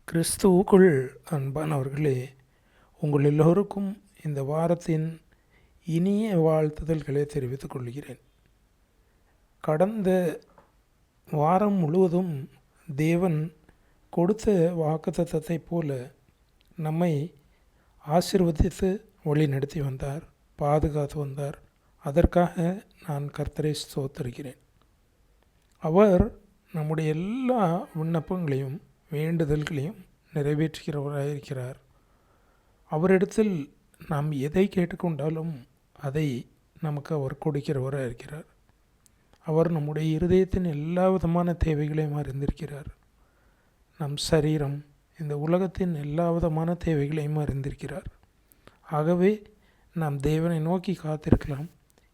கிறிஸ்துவுக்குள் அன்பானவர்களே, உங்கள் எல்லோருக்கும் இந்த வாரத்தின் இனிய வாழ்த்துதல்களை தெரிவித்துக் கொள்கிறேன். கடந்த வாரம் முழுவதும் தேவன் கொடுத்த வாக்குத்தத்தத்தைப் போல நம்மை ஆசீர்வதித்து வழி நடத்தி வந்தார், பாதுகாத்து வந்தார். அதற்காக நான் கர்த்தரை ஸ்தோத்திரிக்கிறேன். அவர் நம்முடைய எல்லா விண்ணப்பங்களையும் வேண்டுதல்களையும் நிறைவேற்றுகிறவராயிருக்கிறார். அவரிடத்தில் நாம் எதை கேட்டுக்கொண்டாலும் அதை நமக்கு அவர் கொடுக்கிறவராயிருக்கிறார். அவர் நம்முடைய இருதயத்தின் எல்லா விதமான தேவைகளையும் அறிந்திருக்கிறார். நம் சரீரம், இந்த உலகத்தின் எல்லா விதமான தேவைகளையும் அறிந்திருக்கிறார். ஆகவே நாம் தேவனை நோக்கி காத்திருக்கலாம்.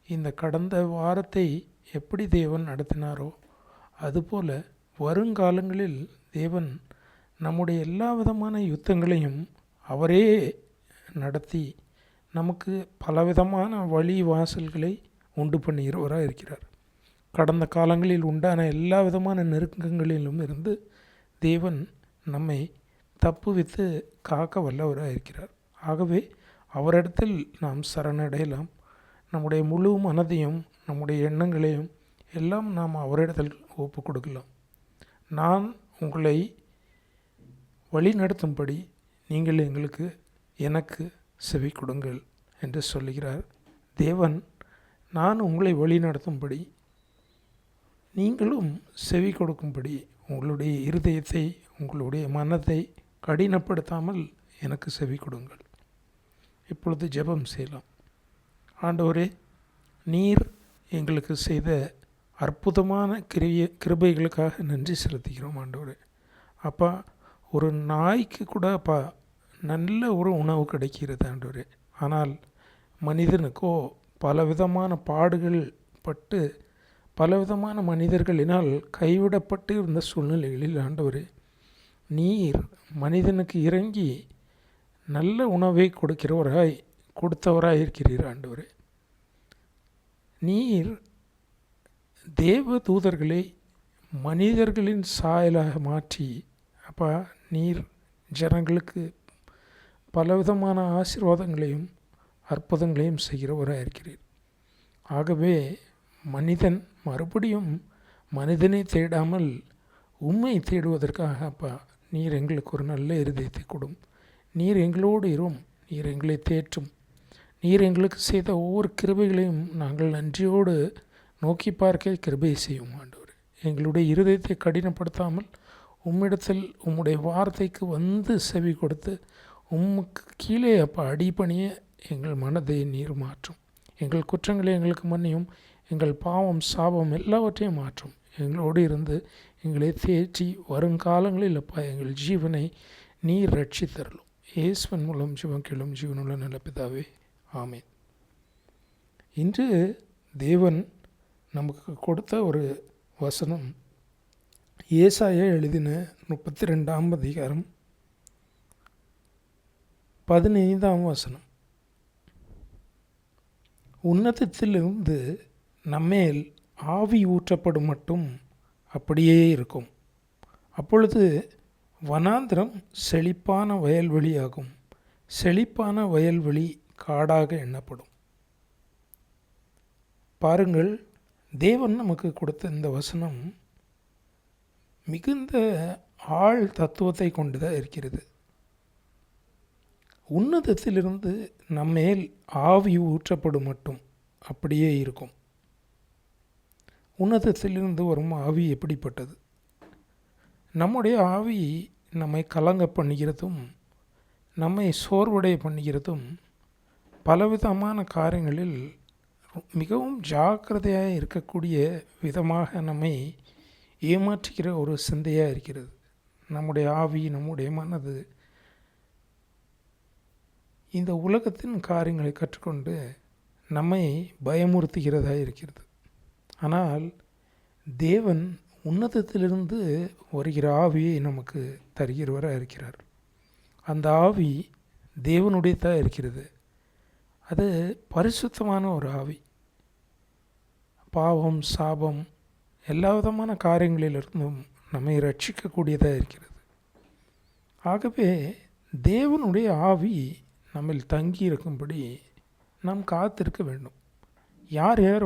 இந்த கடந்த வாரத்தை எப்படி தேவன் நடத்தினாரோ அதுபோல வருங்காலங்களில் தேவன் நம்முடைய எல்லா விதமான யுத்தங்களையும் அவரே நடத்தி நமக்கு பலவிதமான வழி வாசல்களை உண்டு பண்ணுகிறவராக இருக்கிறார். கடந்த காலங்களில் உண்டான எல்லா விதமான நெருக்கங்களிலும் இருந்து தேவன் நம்மை தப்புவித்து காக்க வல்லவராக இருக்கிறார். ஆகவே அவரிடத்தில் நாம் சரணடையலாம். நம்முடைய முழு மனதையும் நம்முடைய எண்ணங்களையும் எல்லாம் நாம் அவரிடத்தில் ஒப்பு கொடுக்கலாம். நான் உங்களை வழி நடத்தும்படி நீங்கள் எனக்கு செவி கொடுங்கள் என்று சொல்லுகிறார் தேவன். நான் உங்களை வழி நடத்தும்படி நீங்களும் செவி கொடுக்கும்படி உங்களுடைய இருதயத்தை, உங்களுடைய மனதை கடினப்படுத்தாமல் எனக்கு செவி கொடுங்கள். இப்பொழுது ஜெபம் செய்யலாம். ஆண்டவரே, நீர் எங்களுக்கு செய்த அற்புதமான கிருபைகளுக்காக நன்றி செலுத்துகிறோம். ஆண்டவரே அப்பா, ஒரு நாய்க்கு கூட அப்பா நல்ல ஒரு உணவு கிடைக்கிறது ஆண்டவரே. ஆனால் மனிதனுக்கோ பலவிதமான பாடுகள் பட்டு பலவிதமான மனிதர்களினால் கைவிடப்பட்டு இருந்த சூழ்நிலைகளில் ஆண்டவரே, நீர் மனிதனுக்கு இறங்கி நல்ல உணவை கொடுத்தவராய் இருக்கிறீர் ஆண்டவரே. நீர் தேவ தூதர்களை மனிதர்களின் சாயலாக மாற்றி அப்பா, நீர் ஜனங்களுக்கு பலவிதமான ஆசீர்வாதங்களையும் அற்புதங்களையும் செய்கிறவராக இருக்கிறீர். ஆகவே மனிதன் மறுபடியும் மனிதனை தேடாமல் உம்மை தேடுவதற்காக அப்பா, நீர் எங்களுக்கு ஒரு நல்ல இருதயத்தை கொடும். நீர் எங்களோடு இரும். நீர் எங்களை தேற்றும். நீர் எங்களுக்கு செய்த ஒவ்வொரு கிருபைகளையும் நாங்கள் நன்றியோடு நோக்கி பார்க்க கிருபை செய்யும் ஆண்டவரே. எங்களுடைய இருதயத்தை கடினப்படுத்தாமல் உம்மிடத்தில் உம்முடைய வார்த்தைக்கு வந்து செவி கொடுத்து உம்முக்கு கீழே அப்போ அடிபணிய எங்கள் மனதை நீர் மாற்றும். எங்கள் குற்றங்களை எங்களுக்கு மன்னியும். எங்கள் பாவம் சாபம் எல்லாவற்றையும் மாற்றும். எங்களோடு இருந்து எங்களை தேற்றி வருங்காலங்களில் அப்பா எங்கள் ஜீவனை நீர் ரட்சித்தரலும். இயேசுவின் மூலம் ஜீவன் கேளும். ஜீவனுள்ள நல்ல பிதாவே, ஆமேன். இன்று தேவன் நமக்கு கொடுத்த ஒரு வசனம் ஏசாயா எழுதின 32ஆம் அதிகாரம் 15ஆம் வசனம். உன்னதத்திலிருந்து நம்மேல் ஆவி ஊற்றப்படும் மட்டும் அப்படியே இருக்கும். அப்பொழுது வனாந்திரம் செழிப்பான வயல்வெளியாகும், செழிப்பான வயல்வெளி காடாக எண்ணப்படும். பாருங்கள், தேவன் நமக்கு கொடுத்த இந்த வசனம் மிகுந்த ஆழ் தத்துவத்தை கொண்டுதான் இருக்கிறது. உன்னதத்திலிருந்து நம்மேல் ஆவி ஊற்றப்படும் மட்டும் அப்படியே இருக்கும். உன்னதத்திலிருந்து வரும் ஆவி எப்படிப்பட்டது? நம்முடைய ஆவி நம்மை கலங்க பண்ணுகிறதும் நம்மை சோர்வடைய பண்ணுகிறதும் பலவிதமான காரியங்களில் மிகவும் ஜாக்கிரதையாக இருக்கக்கூடிய விதமாக நம்மை ஏமாற்றுகிற ஒரு சிந்தையாக இருக்கிறது. நம்முடைய ஆவி, நம்முடைய மனது இந்த உலகத்தின் காரியங்களை கற்றுக்கொண்டு நம்மை பயமுறுத்துகிறதாக இருக்கிறது. ஆனால் தேவன் உன்னதத்திலிருந்து வருகிற ஆவியை நமக்கு தருகிறவராக இருக்கிறார். அந்த ஆவி தேவனுடையதாக இருக்கிறது. அது பரிசுத்தமான ஒரு ஆவி. பாவம், சாபம், எல்லா விதமான காரியங்களிலிருந்தும் நம்மை ரட்சிக்கக்கூடியதாக இருக்கிறது. ஆகவே தேவனுடைய ஆவி நம்மில் தங்கி இருக்கும்படி நாம் காத்திருக்க வேண்டும். யார் யார்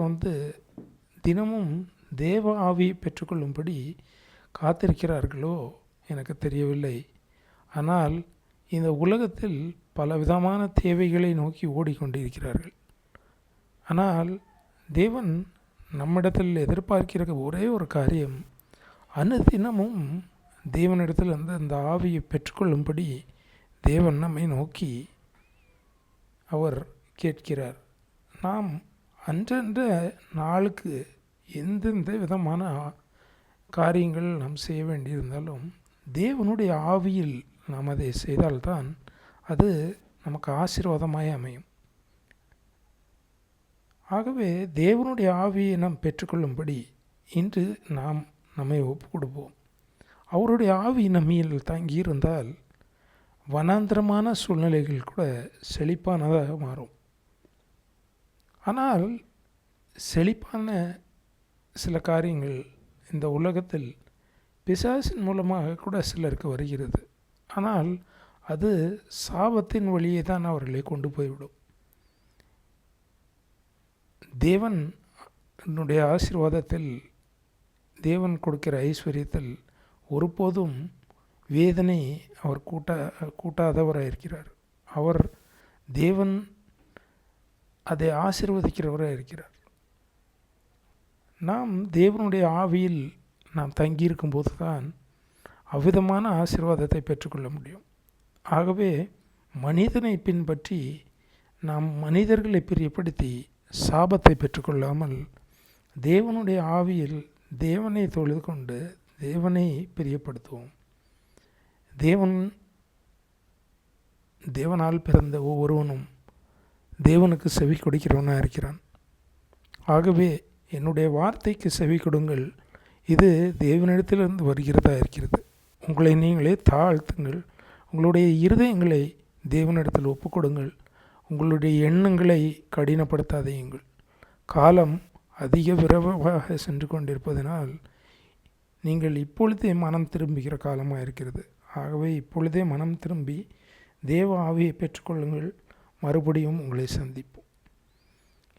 தினமும் தேவ ஆவி பெற்றுக்கொள்ளும்படி காத்திருக்கிறார்களோ எனக்கு தெரியவில்லை. ஆனால் இந்த உலகத்தில் பலவிதமான தேவைகளை நோக்கி ஓடிக்கொண்டிருக்கிறார்கள். ஆனால் தேவன் நம்மிடத்தில் எதிர்பார்க்கிற ஒரே ஒரு காரியம், அனுதினமும் தேவனிடத்தில் அந்த ஆவியை பெற்றுக்கொள்ளும்படி தேவன் நம்மை நோக்கி அவர் கேட்கிறார். நாம் அன்றன்ற நாளுக்கு எந்தெந்த விதமான காரியங்கள் நாம் செய்ய வேண்டியிருந்தாலும் தேவனுடைய ஆவியில் நாம் அதை செய்தால்தான் அது நமக்கு ஆசீர்வாதமாய் அமையும். ஆகவே தேவனுடைய ஆவியை நாம் பெற்றுக்கொள்ளும்படி இன்று நாம் நம்மை ஒப்பு கொடுப்போம். அவருடைய ஆவி நம்மில் தங்கியிருந்தால் வனாந்திரமான சூழ்நிலைகள் கூட செழிப்பானதாக மாறும். ஆனால் செழிப்பான சில காரியங்கள் இந்த உலகத்தில் பிசாசின் மூலமாக கூட சிலருக்கு வருகிறது. ஆனால் அது சாபத்தின் வழியே தான் அவர்களை கொண்டு போய்விடும். தேவன் என்னுடைய ஆசீர்வாதத்தில், தேவன் கொடுக்கிற ஐஸ்வர்யத்தில் ஒருபோதும் வேதனை அவர் கூட்டாதவராக இருக்கிறார். அவர் தேவன் அதை ஆசீர்வதிக்கிறவராக இருக்கிறார். நாம் தேவனுடைய ஆவியில் நாம் தங்கியிருக்கும்போது தான் அவ்விதமான ஆசீர்வாதத்தை பெற்றுக்கொள்ள முடியும். ஆகவே மனிதனை பின்பற்றி நாம் மனிதர்களை பிரியப்படுத்தி சாபத்தை பெற்றுக்கொள்ளாமல் தேவனுடைய ஆவியில் தேவனை தொழுது கொண்டு தேவனை பிரியப்படுத்துவோம். தேவனால் பிறந்த ஒவ்வொருவனும் தேவனுக்கு செவி கொடுக்கிறவனாக இருக்கிறான். ஆகவே என்னுடைய வார்த்தைக்கு செவி கொடுங்கள், இது தேவனிடத்திலிருந்து வருகிறதா இருக்கிறது. உங்களை நீங்களே தாழ்த்துங்கள், உங்களுடைய இருதயங்களை தேவனிடத்தில் ஒப்புக்கொடுங்கள், உங்களுடைய எண்ணங்களை கடினப்படுத்தாதேயுங்கள். காலம் அதிக விரைவாக சென்று கொண்டிருப்பதனால் நீங்கள் இப்பொழுதே மனம் திரும்புகிற காலமாக இருக்கிறது. ஆகவே இப்பொழுதே மனம் திரும்பி தேவ ஆவியை பெற்றுக்கொள்ளுங்கள். மறுபடியும் உங்களை சந்திப்போம்.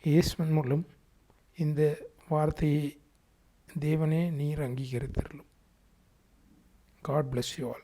இயேசுவின் மூலம் இந்த வார்த்தையை தேவனே நீர் அங்கீகரித்திருளும். God bless you all.